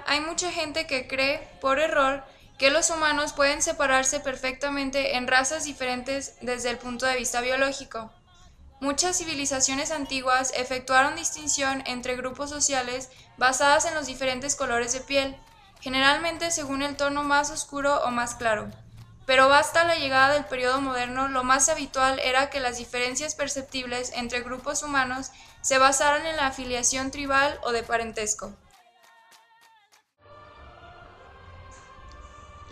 día hay mucha gente que cree, por error, que los humanos pueden separarse perfectamente en razas diferentes desde el punto de vista biológico. Muchas civilizaciones antiguas efectuaron distinción entre grupos sociales basadas en los diferentes colores de piel, generalmente según el tono más oscuro o más claro. Pero hasta la llegada del periodo moderno, lo más habitual era que las diferencias perceptibles entre grupos humanos se basaran en la afiliación tribal o de parentesco.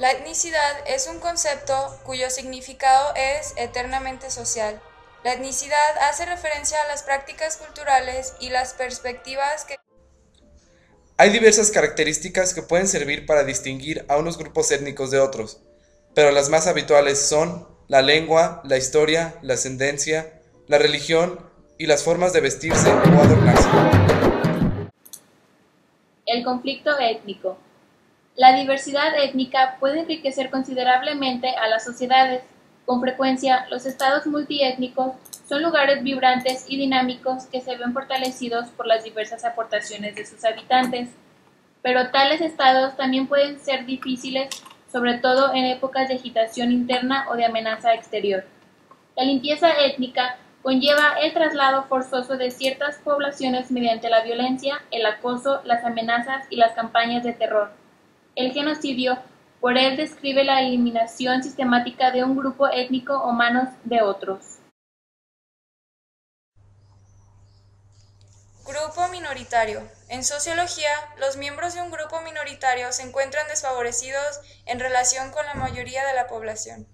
La etnicidad es un concepto cuyo significado es eternamente social. La etnicidad hace referencia a las prácticas culturales y las perspectivas que... Hay diversas características que pueden servir para distinguir a unos grupos étnicos de otros, pero las más habituales son la lengua, la historia, la ascendencia, la religión y las formas de vestirse o adornarse. El conflicto étnico. La diversidad étnica puede enriquecer considerablemente a las sociedades. Con frecuencia, los estados multiétnicos son lugares vibrantes y dinámicos que se ven fortalecidos por las diversas aportaciones de sus habitantes. Pero tales estados también pueden ser difíciles, sobre todo en épocas de agitación interna o de amenaza exterior. La limpieza étnica conlleva el traslado forzoso de ciertas poblaciones mediante la violencia, el acoso, las amenazas y las campañas de terror. El genocidio, por él, describe la eliminación sistemática de un grupo étnico o manos de otros. Grupo minoritario. En sociología, los miembros de un grupo minoritario se encuentran desfavorecidos en relación con la mayoría de la población.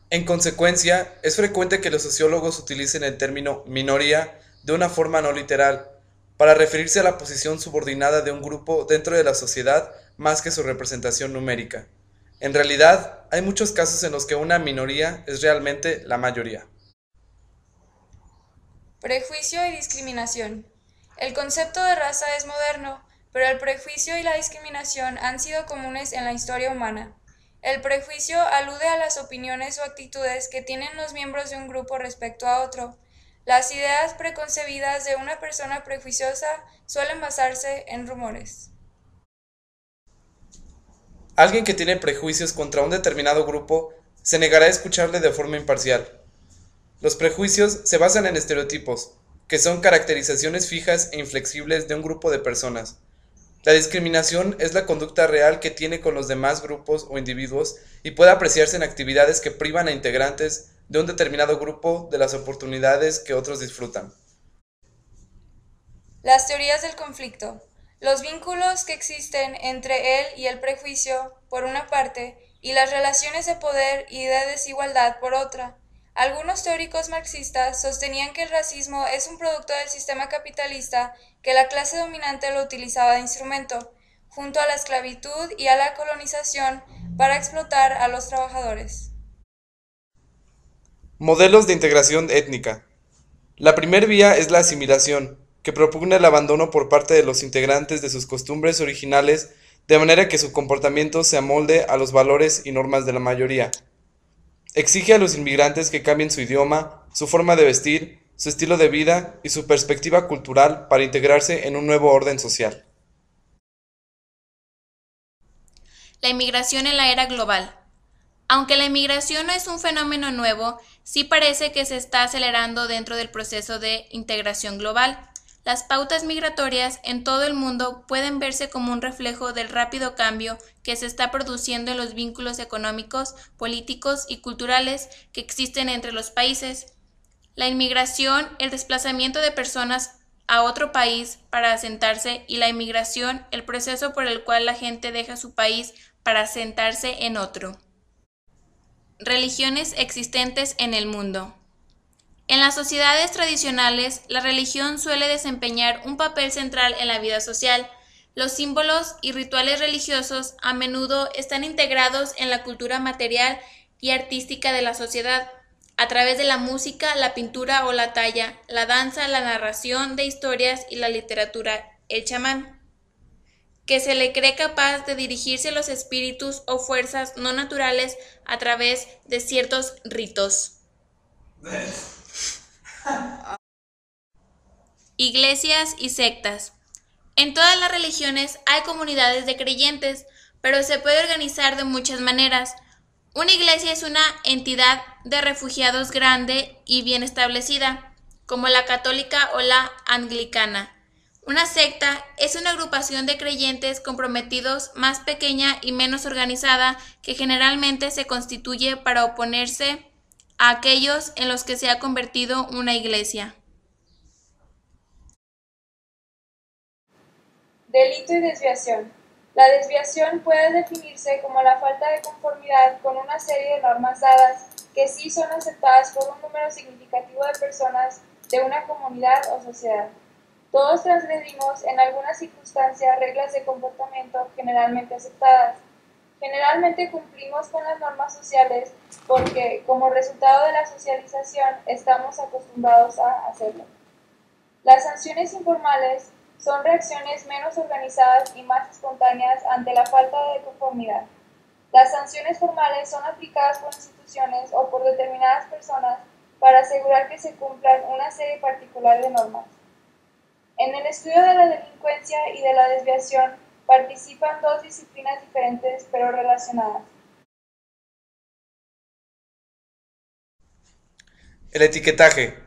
En consecuencia, es frecuente que los sociólogos utilicen el término minoría de una forma no literal, para referirse a la posición subordinada de un grupo dentro de la sociedad más que su representación numérica. En realidad, hay muchos casos en los que una minoría es realmente la mayoría. Prejuicio y discriminación. El concepto de raza es moderno, pero el prejuicio y la discriminación han sido comunes en la historia humana. El prejuicio alude a las opiniones o actitudes que tienen los miembros de un grupo respecto a otro. Las ideas preconcebidas de una persona prejuiciosa suelen basarse en rumores. Alguien que tiene prejuicios contra un determinado grupo se negará a escucharle de forma imparcial. Los prejuicios se basan en estereotipos, que son caracterizaciones fijas e inflexibles de un grupo de personas. La discriminación es la conducta real que tiene con los demás grupos o individuos y puede apreciarse en actividades que privan a integrantes de un determinado grupo de las oportunidades que otros disfrutan. Las teorías del conflicto. Los vínculos que existen entre él y el prejuicio, por una parte, y las relaciones de poder y de desigualdad, por otra. Algunos teóricos marxistas sostenían que el racismo es un producto del sistema capitalista que la clase dominante lo utilizaba de instrumento, junto a la esclavitud y a la colonización, para explotar a los trabajadores. Modelos de integración étnica. La primer vía es la asimilación, que propugna el abandono por parte de los integrantes de sus costumbres originales de manera que su comportamiento se amolde a los valores y normas de la mayoría. Exige a los inmigrantes que cambien su idioma, su forma de vestir, su estilo de vida y su perspectiva cultural para integrarse en un nuevo orden social. La inmigración en la era global. Aunque la inmigración no es un fenómeno nuevo, sí parece que se está acelerando dentro del proceso de integración global. Las pautas migratorias en todo el mundo pueden verse como un reflejo del rápido cambio que se está produciendo en los vínculos económicos, políticos y culturales que existen entre los países. La inmigración, el desplazamiento de personas a otro país para asentarse, y la inmigración, el proceso por el cual la gente deja su país para asentarse en otro. Religiones existentes en el mundo. En las sociedades tradicionales, la religión suele desempeñar un papel central en la vida social. Los símbolos y rituales religiosos a menudo están integrados en la cultura material y artística de la sociedad, a través de la música, la pintura o la talla, la danza, la narración de historias y la literatura. El chamán, que se le cree capaz de dirigirse a los espíritus o fuerzas no naturales a través de ciertos ritos. Iglesias y sectas. En todas las religiones hay comunidades de creyentes, pero se puede organizar de muchas maneras. Una iglesia es una entidad de refugiados grande y bien establecida, como la católica o la anglicana. Una secta es una agrupación de creyentes comprometidos más pequeña y menos organizada que generalmente se constituye para oponerse a aquellos en los que se ha convertido una iglesia. Delito y desviación. La desviación puede definirse como la falta de conformidad con una serie de normas dadas que sí son aceptadas por un número significativo de personas de una comunidad o sociedad. Todos transgredimos en alguna circunstancia reglas de comportamiento generalmente aceptadas. Generalmente cumplimos con las normas sociales porque, como resultado de la socialización, estamos acostumbrados a hacerlo. Las sanciones informales son reacciones menos organizadas y más espontáneas ante la falta de conformidad. Las sanciones formales son aplicadas por instituciones o por determinadas personas para asegurar que se cumplan una serie particular de normas. En el estudio de la delincuencia y de la desviación participan dos disciplinas diferentes pero relacionadas. El etiquetaje.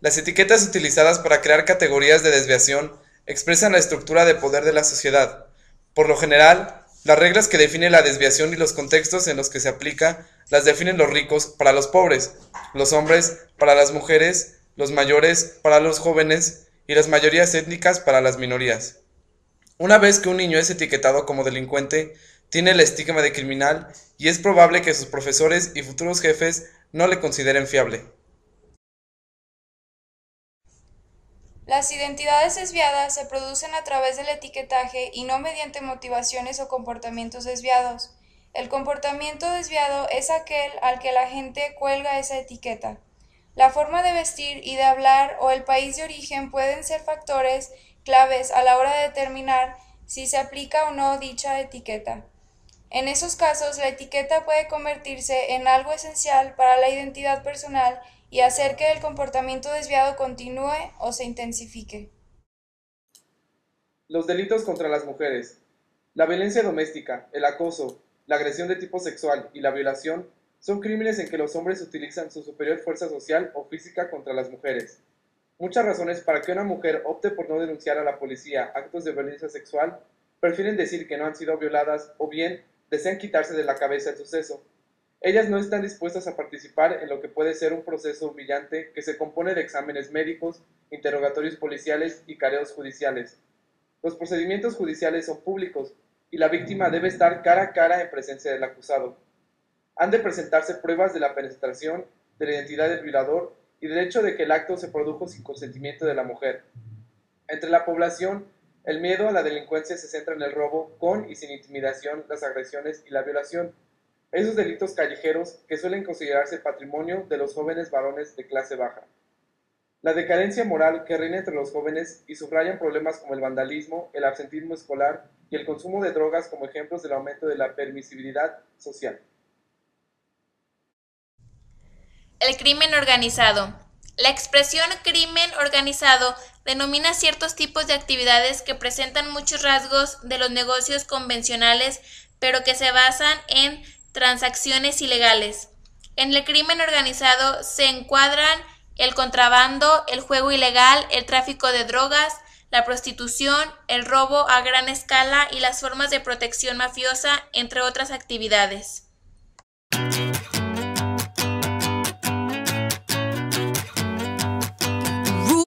Las etiquetas utilizadas para crear categorías de desviación expresan la estructura de poder de la sociedad. Por lo general, las reglas que definen la desviación y los contextos en los que se aplica las definen los ricos para los pobres, los hombres para las mujeres, los mayores para los jóvenes y las mayorías étnicas para las minorías. Una vez que un niño es etiquetado como delincuente, tiene el estigma de criminal y es probable que sus profesores y futuros jefes no le consideren fiable. Las identidades desviadas se producen a través del etiquetaje y no mediante motivaciones o comportamientos desviados. El comportamiento desviado es aquel al que la gente cuelga esa etiqueta. La forma de vestir y de hablar o el país de origen pueden ser factores claves a la hora de determinar si se aplica o no dicha etiqueta. En esos casos, la etiqueta puede convertirse en algo esencial para la identidad personal y hacer que el comportamiento desviado continúe o se intensifique. Los delitos contra las mujeres. La violencia doméstica, el acoso, la agresión de tipo sexual y la violación son crímenes en que los hombres utilizan su superior fuerza social o física contra las mujeres. Muchas razones para que una mujer opte por no denunciar a la policía actos de violencia sexual prefieren decir que no han sido violadas o bien desean quitarse de la cabeza el suceso. Ellas no están dispuestas a participar en lo que puede ser un proceso humillante que se compone de exámenes médicos, interrogatorios policiales y careos judiciales. Los procedimientos judiciales son públicos y la víctima debe estar cara a cara en presencia del acusado. Han de presentarse pruebas de la penetración, de la identidad del violador y del hecho de que el acto se produjo sin consentimiento de la mujer. Entre la población, el miedo a la delincuencia se centra en el robo con y sin intimidación, las agresiones y la violación. Esos delitos callejeros que suelen considerarse patrimonio de los jóvenes varones de clase baja. La decadencia moral que reina entre los jóvenes y subrayan problemas como el vandalismo, el absentismo escolar y el consumo de drogas como ejemplos del aumento de la permisibilidad social. El crimen organizado. La expresión crimen organizado denomina ciertos tipos de actividades que presentan muchos rasgos de los negocios convencionales, pero que se basan en transacciones ilegales. En el crimen organizado se encuadran el contrabando, el juego ilegal, el tráfico de drogas, la prostitución, el robo a gran escala y las formas de protección mafiosa, entre otras actividades.